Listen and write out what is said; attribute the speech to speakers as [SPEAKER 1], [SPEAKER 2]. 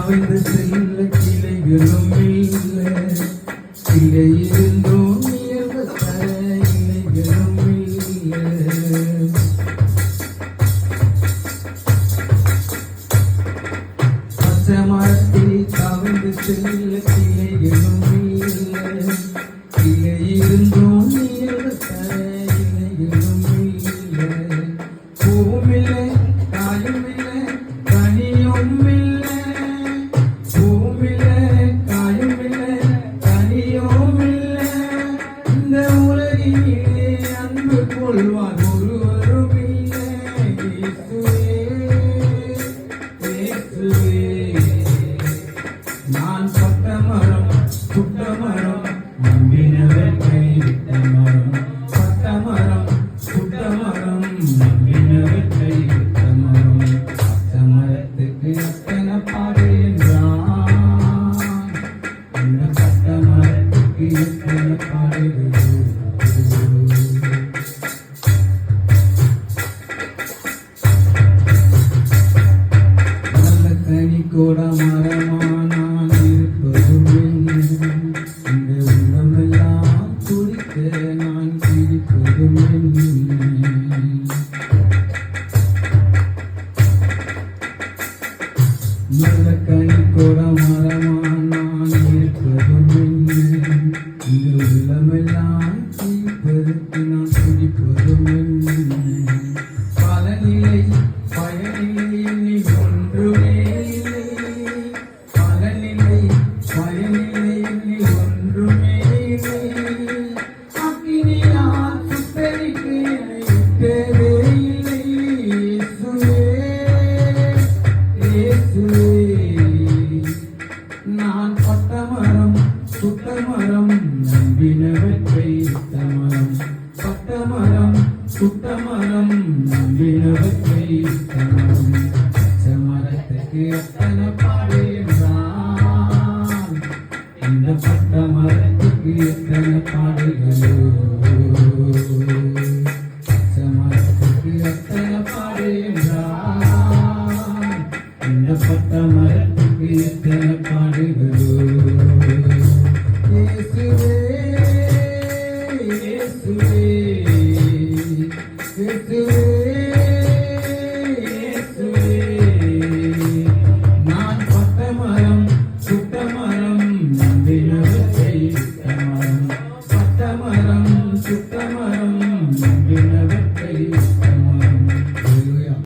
[SPEAKER 1] தவிர்த்து செல்ல கிளைகளும் இல்லை, கிளை இருந்தோம் இயல்பு தர இலைகளும் இல்லை. பச்சை மரத்தில் தவிர்த்து செல்ல கிளைகளும் இல்லை, கிளை இருந்தோம் இயல்பு தர இலைகளும் இல்லை. பூவும் இல்லை, காயும் இல்லை, கனியும் இல்லை. பூவும் இல்லை, காயும் இல்லை, கனியும் இல்லை. இந்த உலகிலே அன்பு கொள்வார் ஒருவரும் இல்லை. இயேசுவே, நான் பட்ட மரம் சுட்ட மரம் நம்பினவர் கைவிட்ட மரம். பட்ட மரம் சுட்ட மரம் நம்பினவர் கைவிட்ட மரம். பட்ட மரத்துக்கு எத்தனை பாடு என்றான், இந்த பட்ட மரத்துக்கு எத்தனை பாடுகள். நல்ல கனி கூட மரமானான் இருப்பதும் என்ன, இந்த உள்ளமெல்லாம் துடிக்க நான் பிடிப்பதும் என்ன. நல்ல கனி கூட மரமானான் இருப்பதும் என்ன, இந்த உள்ளமெல்லாம் துடிப்பதற்கு நான் துடிப்பதும் என்ன. பலனில்லை பயனில்லை என்னை ஒன்றுமே இல்லை, பலனில்லை பயனில்லை என்னை ஒன்றுமே இல்லை. அக்கினியால் சுட்டெரிக்க என்னை விட்டதே இல்லை. இயேசுவே, இயேசுவே, நான் பட்ட மரம் சுட்ட மரம் நம்பினவர் கைவிட்ட மரம். பட்ட மரம் சுட்ட மரம் நம்பினவர் கைவிட்ட மரம். பச்சை மரத்துக்கு எத்தனை பாடு என்றான், இந்த பட்ட மரத்துக்கு எத்தனை பாடுகளோ. பச்சை மரத்துக்கு எத்தனை பாடு என்றான், இந்த பட்ட மரத்துக்கு எத்தனை பாடுகளோ. இயேசுவே, இயேசுவே, இயேசுவே, இயேசுவே, நான் பட்ட மரம் சுட்ட மரம் நம்பினவர்